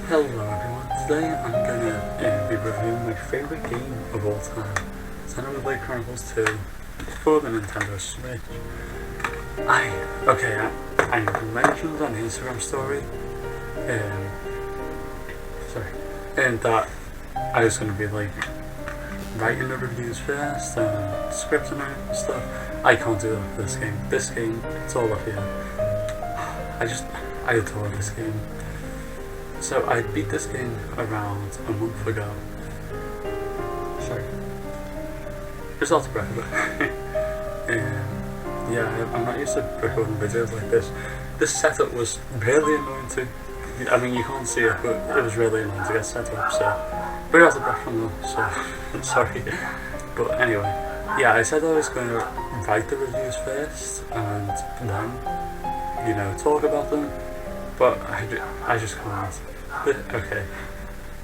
Hello everyone, today I'm gonna be reviewing my favourite game of all time, Xenoblade Chronicles 2 for the Nintendo Switch. I mentioned on the Instagram story, and that I was gonna be like writing the reviews first and scripting it and stuff. I can't do that for this game. This game, it's all up here. I adore this game. So I beat this game around a month ago. Sorry. Just out of breath a bit. Yeah, I'm not used to recording videos like this. This setup was really annoying too. I mean, you can't see it, but it was really annoying to get set up, so we're out of breath from that, so sorry. But anyway, yeah, I said I was going to write the reviews first and then, talk about them, but I just can't. Okay,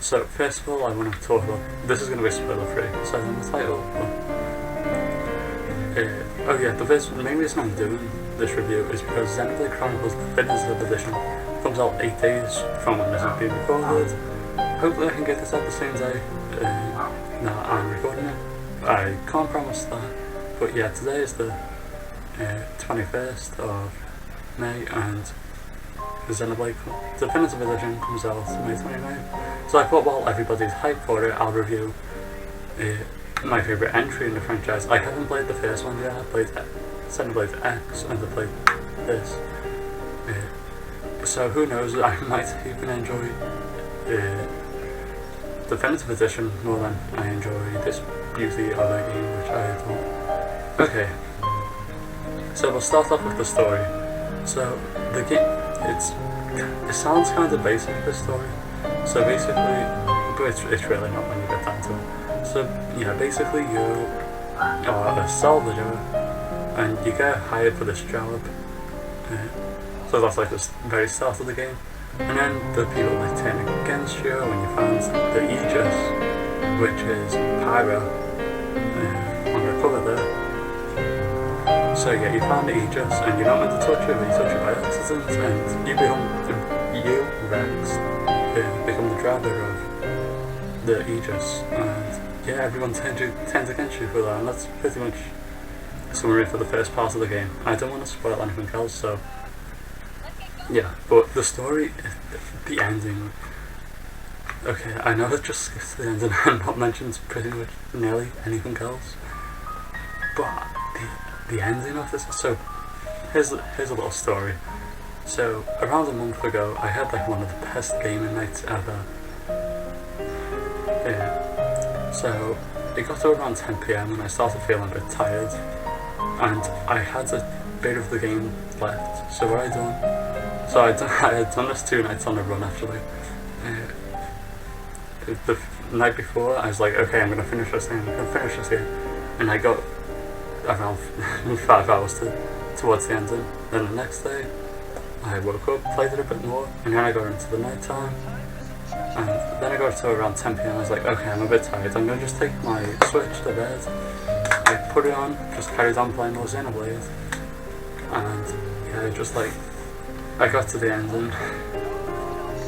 so first of all, I want to talk about, this is going to be spoiler free, it says in the title, the main reason I'm doing this review is because Xenoblade Chronicles Definitive Edition comes out 8 days from when this is being recorded. Hopefully I can get this out the same day that I'm recording it. I can't promise that, but yeah, today is the 21st of May, and the Xenoblade Definitive Edition comes out May 29th. So I thought while everybody's hyped for it, I'll review my favourite entry in the franchise. I haven't played the first one yet. I played Xenoblade X and I played this. So who knows, I might even enjoy Definitive Edition more than I enjoy this beauty of a game, which I adore. Okay, so we'll start off with the story. So the game, it sounds kind of basic, this story. So basically, but it's really not when you get down to it. So yeah, basically you are a salvager and you get hired for this job. So that's like the very start of the game. And then the people like turn against you when you find the Aegis, which is Pyra, on the cover there. So yeah, you find the Aegis and you're not meant to touch it, but you touch it by accident, and you, Rex, become the driver of the Aegis, and yeah, everyone turns against you for that, and that's pretty much a summary for the first part of the game. I don't want to spoil anything else, so yeah, but the story, the ending, okay, I know it just skips to the ending and not mentions pretty much nearly anything else, but the ending of this, so here's a little story. So around a month ago, I had like one of the best gaming nights ever. So it got to around 10 PM and I started feeling a bit tired, and I had a bit of the game left. So what I had done this 2 nights on a run actually. The night before I was like, okay, I'm gonna finish this game, and I got around 5 hours towards the ending. Then the next day I woke up, played it a bit more, and then I got into the night time, and then I got to around 10 PM. I was like, okay, I'm a bit tired, I'm gonna just take my Switch to bed. I put it on, just carried on playing more Xenoblade, and yeah, I got to the end and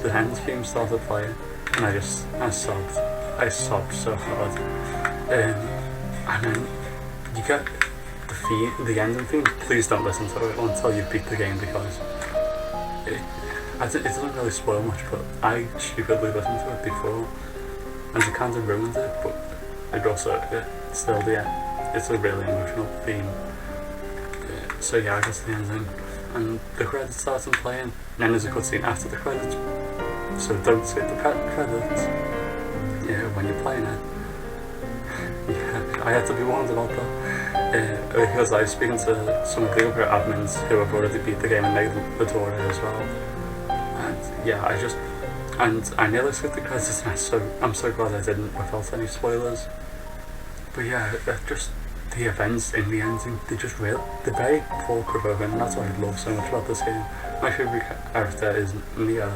the end theme started playing, and I sobbed so hard. And then you get the ending theme. Please don't listen to it until you beat the game, because it doesn't really spoil much, but I stupidly listened to it before and it kind of ruined it, but it's a really emotional theme. So yeah, I got to the ending and the credits started playing, and then there's a cutscene after the credits, so don't skip the credits when you're playing it. Yeah, I had to be warned about that, because I was speaking to some of the other admins who have already beat the game and they adore it as well, and yeah, I nearly skipped the credits, and I'm so glad I didn't without any spoilers. But yeah, just the events in the ending, they're very thought-provoking, and that's what I love so much about this game. My favourite character is Mia,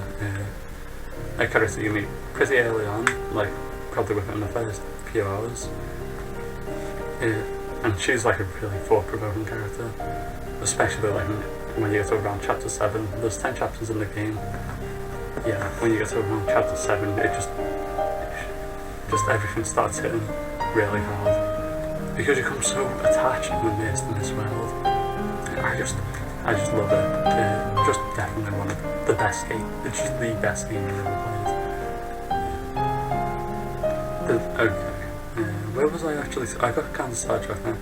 a character you meet pretty early on, like probably within the first few hours. And she's like a really thought-provoking character, especially like when you get to around chapter 7. There's 10 chapters in the game, yeah, when you get to around chapter 7, it just everything starts hitting really hard because you become so attached and immersed in this world. I just love it. Just definitely one of the best games. It's just the best game I've ever played. Okay, where was I actually? I got kind of sidetracked now.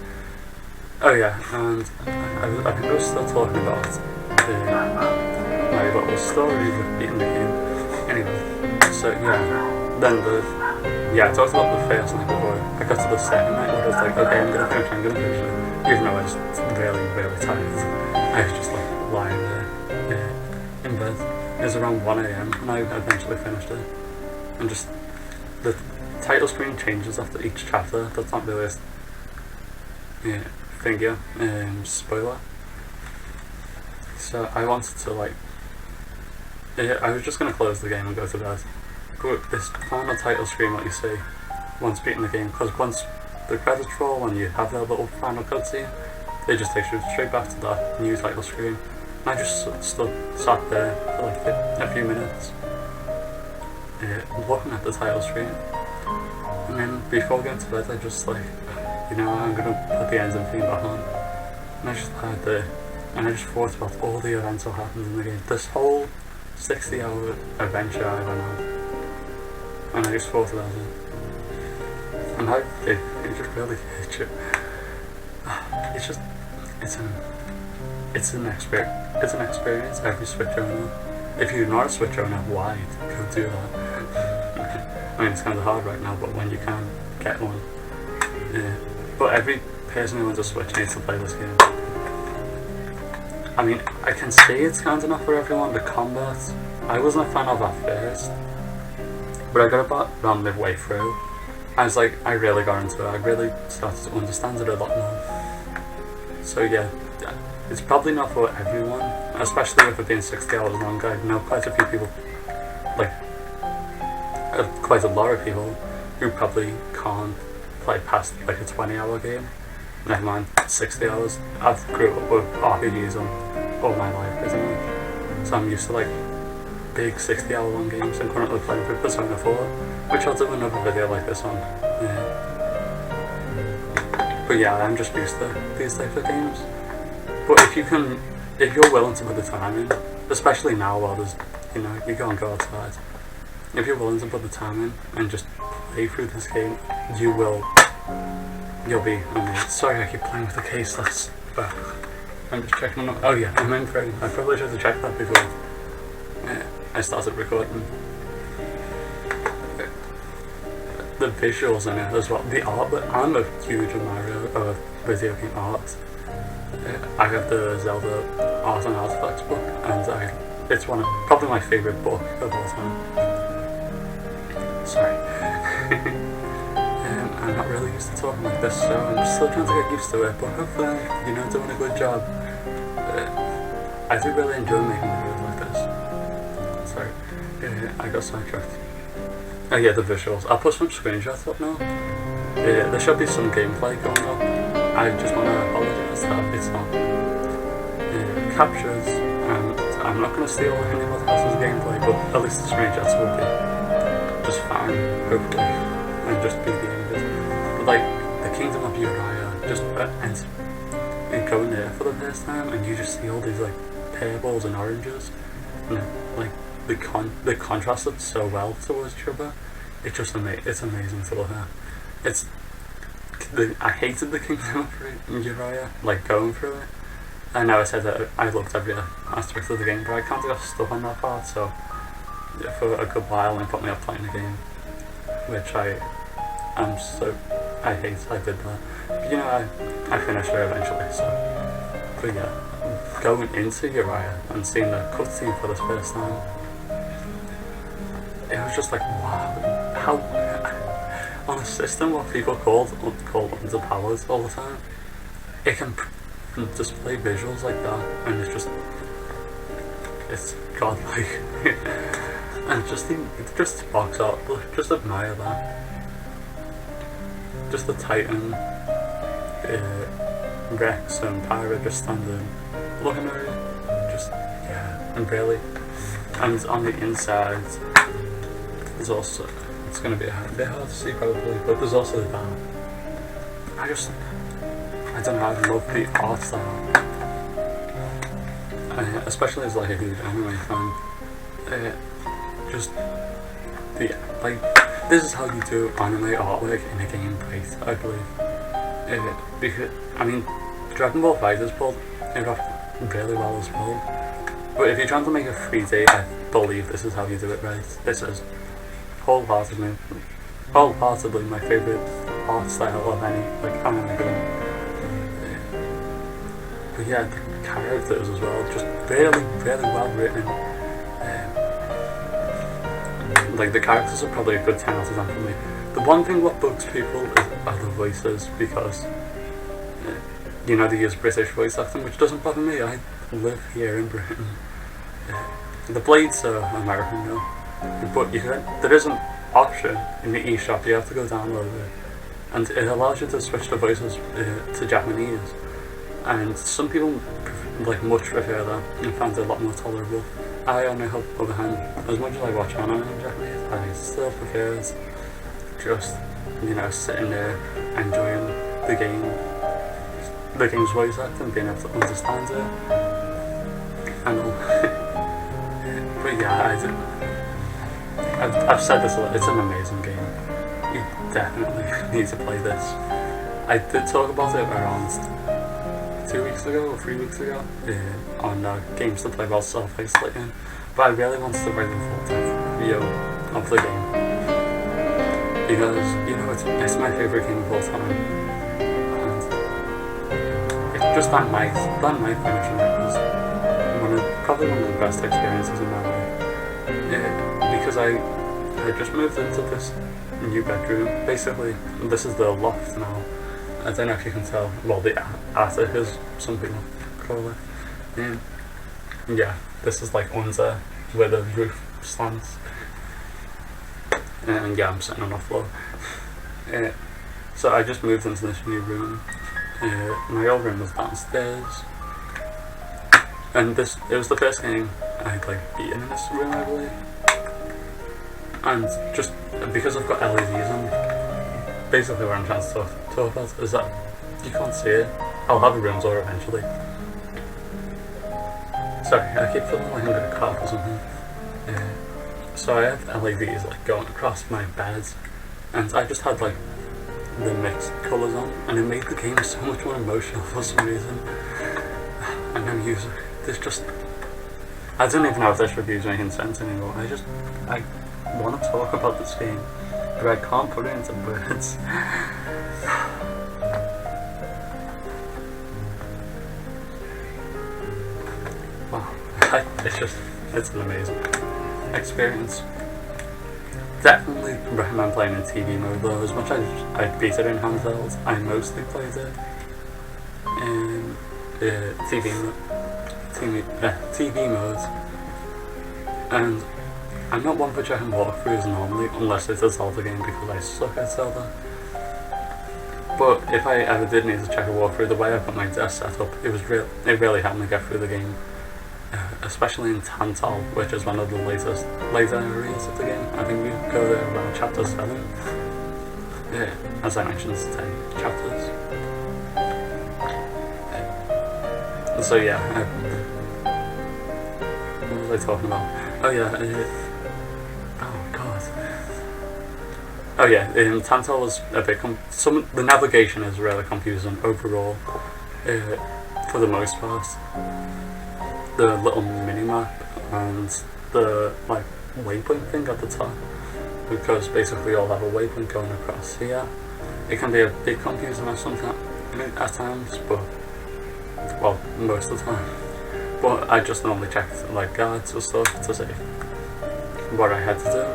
Oh yeah, and I think I was still talking about my little story with beating the game. Anyway, so yeah, then I talked about the first night before. I got to the second night where I was like, okay, I'm gonna finish it. Even though I was really, really tired. I was just like lying there in bed. It was around 1 AM and I eventually finished it. And just the title screen changes after each chapter. That's not really a spoiler. So I wanted to I was just gonna close the game and go to bed. But this final title screen that you see once beating the game, because once the credits roll and you have that little final cutscene, it just takes you straight back to that new title screen. And I just sat there for like a few minutes looking at the title screen. And then before going to bed I just I'm gonna put the engine theme back on. And I just had and I just thought about all the events that happened in the game. This whole 60-hour adventure I went on. And I just thought about it. And it just really hit you. It's an experience every Switch owner. If you're not a Switch owner, why go do that? I mean, it's kind of hard right now, but when you can get one, but every person who owns a Switch needs to play this game. I mean, I can say it's kind of not for everyone. The combat, I wasn't a fan of at first, but I got about around midway through. I was like, I really got into it. I really started to understand it a lot more. So yeah, it's probably not for everyone, especially with it being 60 hours long. I know quite a few people, quite a lot of people, who probably can't play past a 20-hour game. Never mind 60 hours. I've grew up with RPGs all my life, pretty much. So I'm used to big 60-hour long games. I'm currently playing through Persona 4, which I'll do another video like this on. But yeah, I'm just used to these types of games. But if you're willing to put the time in, especially now while there's, you go and go outside. If you're willing to put the time in and just play through this game, you'll be amazed. Sorry, I keep playing with the case. I'm just checking on. Oh yeah, I'm in frame. I probably should have checked that before I started recording. The visuals in it as well, the art, but I'm a huge admirer of video game art. I have the Zelda Art and Artifacts book, and it's probably my favourite book of all time. Sorry. I'm not really used to talking like this, so I'm still trying to get used to it, but hopefully I'm, doing a good job. I do really enjoy making videos like this. Sorry, I got sidetracked. Oh yeah, the visuals. I'll put some screenshots up now. There should be some gameplay going up. I just want to apologise that it's not captures, and I'm not going to steal anybody else's gameplay, but at least the screenshots will be just fine, hopefully, and just be the images. But the Kingdom of Uriah, just and going there for the first time, and you just see all these purples and oranges, and the contrasted so well towards each other. It's just it's amazing to look at. I hated the Kingdom of Uriah, going through it. I know I said that I looked every aspect of the game, but I kind of got stuck on that part, so for a good while it put me off playing the game, which I hate I did that. But I finished it eventually, so. But yeah, going into Uriah and seeing the cutscene for the first time, it was just wow, how on a system what people call underpowered all the time, it can display visuals like that, and it's godlike. And just box art, just admire that. Just the Titan, Rex and Pyra just standing looking at it, and really And on the inside, there's also, it's going to be a bit hard to see probably, but there's also that. I don't know, I love the art style. Especially as like a huge anime fan. Just the, like, this is how you do anime artwork in a game, right? I believe. Because, I mean, Dragon Ball FighterZ pulled it off really well as well. But if you're trying to make a 3D, I believe this is how you do it, right? This is wholeheartedly my favourite art style of any like anime game. But yeah, the characters as well, just really well written. Like the characters are probably a good 10 out of 10 for me. The one thing what bugs people are the voices, because you know they use British voice acting, which doesn't bother me. I live here in Britain. The blades are American now, but there is an option in the eShop. You have to go download it, and it allows you to switch the voices to Japanese. And some people much prefer that and find it a lot more tolerable. I, on the other hand, as much as I watch anime in Japanese, I still prefer it. Just, sitting there enjoying the game's voice acting, being able to understand it and all. But yeah, I've said this a lot, it's an amazing game. You definitely need to play this. I did talk about it around 2 weeks ago or 3 weeks ago on games to play while self-isolating, but I really wanted to write a full-time review of the game because it's my favourite game of all time, and it's just that night finishing it was probably one of the best experiences in my life. Because I just moved into this new bedroom. Basically, this is the loft now. I don't know if you can tell. Well, the attic, as some people call it. Yeah, this is like under where the roof stands. And yeah, I'm sitting on the floor. So I just moved into this new room. My old room was downstairs. And it was the first game I'd beaten in this room, I believe. And just because I've got LEDs on, basically what I'm trying to talk about is that you can't see it. I'll have a room tour eventually. Sorry, I keep feeling like I'm going to cough or something. So I have LEDs going across my bed, and I just had the mixed colours on, and it made the game so much more emotional for some reason. And I'm using I don't even know if this review's making sense anymore. I want to talk about this game, but I can't put it into words. Wow, it's an amazing experience. Definitely recommend playing in TV mode though. As much as I beat it in handheld, I mostly played it in TV mode. And I'm not one for checking walkthroughs normally, unless it's a Zelda game, because I suck at Zelda. But if I ever did need to check a walkthrough, the way I've got my desk set up, it really helped me get through the game. Especially in Tantal, which is one of the later areas of the game. I think we go there around chapter 7. Yeah, as I mentioned, it's 10 chapters. So yeah, what was I talking about? Oh yeah, oh god. Oh yeah, Tantal was a bit the navigation is really confusing overall, for the most part. The little mini-map and the waypoint thing at the top, because basically you all have a waypoint going across here. It can be a bit confusing at times, but well, most of the time. But I just normally checked guides or stuff to see what I had to do.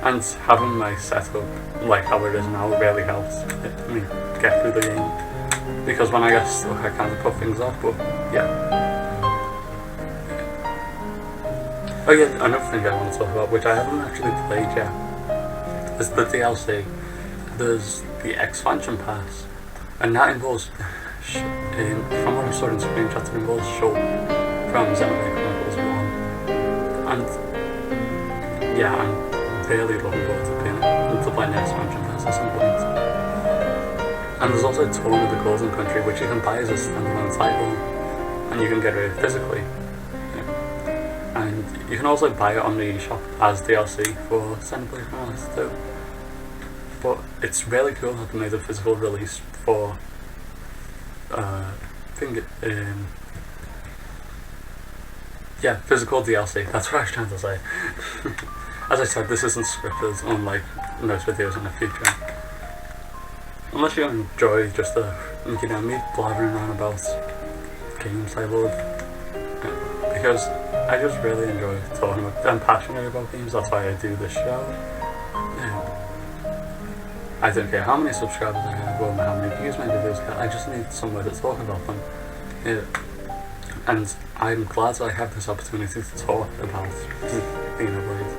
And having my setup how it is now really helps me get through the game. Because when I get stuck I kind of put things off, but yeah. Oh yeah, another thing I want to talk about, which I haven't actually played yet, is the DLC. There's the expansion pass, and that involves, from what I saw in screenshots, it involves Shulk from Xenoblade Chronicles 1. And yeah, I'm really looking forward to playing the expansion pass at some point. And there's also Torn of the Golden Country, which you can buy as a standalone title, and you can get it physically. And you can also buy it on the shop as DLC for Xenoblade Chronicles too. But it's really cool that they made a physical release for physical DLC. That's what I was trying to say. As I said, this isn't scripted, unlike most videos in the future. Unless you enjoy just me blabbering on about games I love. Because I just really enjoy talking about, I'm passionate about games, that's why I do this show. I don't care how many subscribers I have or how many views my videos get, I just need somewhere to talk about them. And I'm glad that I have this opportunity to talk about Xenoblade.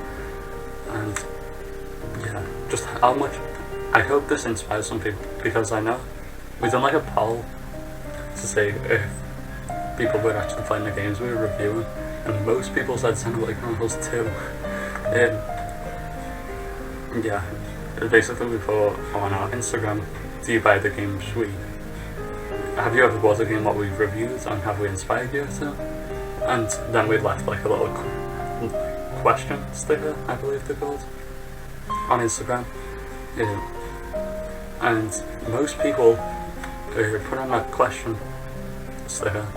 And yeah, just how much I hope this inspires some people, because I know we've done like a poll to say if people were actually playing the games we were reviewing, and most people said Xenoblade Chronicles 2. Yeah, basically we put on our Instagram, do you buy the games have you ever bought a game what we've reviewed, and have we inspired you to? And then we left like a little question sticker, I believe they're called, on Instagram. And most people put on that question sticker,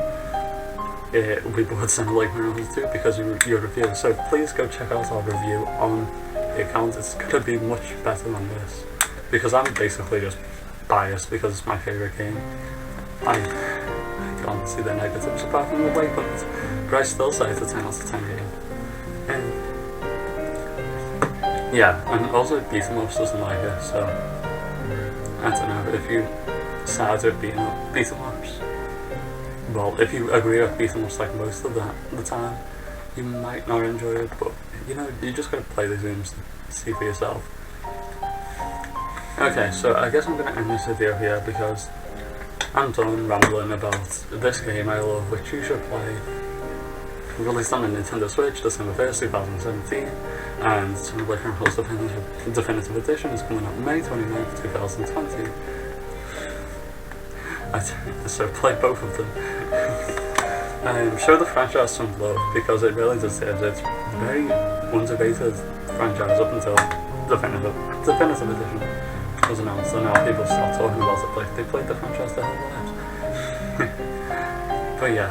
we bought Xenoblade Chronicles 2 because of your review. So please go check out our review on the account. It's going to be much better than this, because I'm basically just biased because it's my favourite game. I can't see the negatives apart from the way, but I still say it's a 10 out of 10 game. Yeah, and also beat 'em ups doesn't like it, so I don't know if you sad with beat 'em ups. Well, if you agree with beat 'em ups like most of the time, you might not enjoy it, but you just gotta play the games to see for yourself. Okay, so I guess I'm gonna end this video here because I'm done rambling about this game I love, which you should play. Released on the Nintendo Switch December 1st, 2017, and Xenoblade Chronicles Definitive Edition is coming out May 29th, 2020. So play both of them. Show the franchise some love, because it really deserves it. It's a very underrated franchise up until Definitive Edition was announced, and now people start talking about it like they played the franchise their whole lives. But yeah,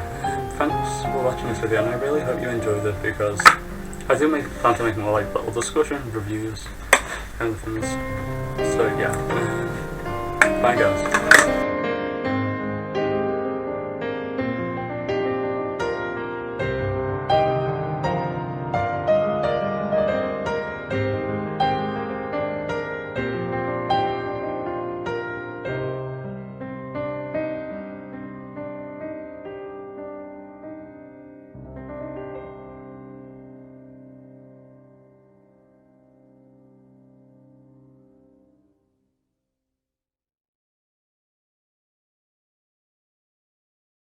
thanks for watching this video, and I really hope you enjoyed it, because I do plan to make more like little discussion, reviews, and things. So yeah, bye guys.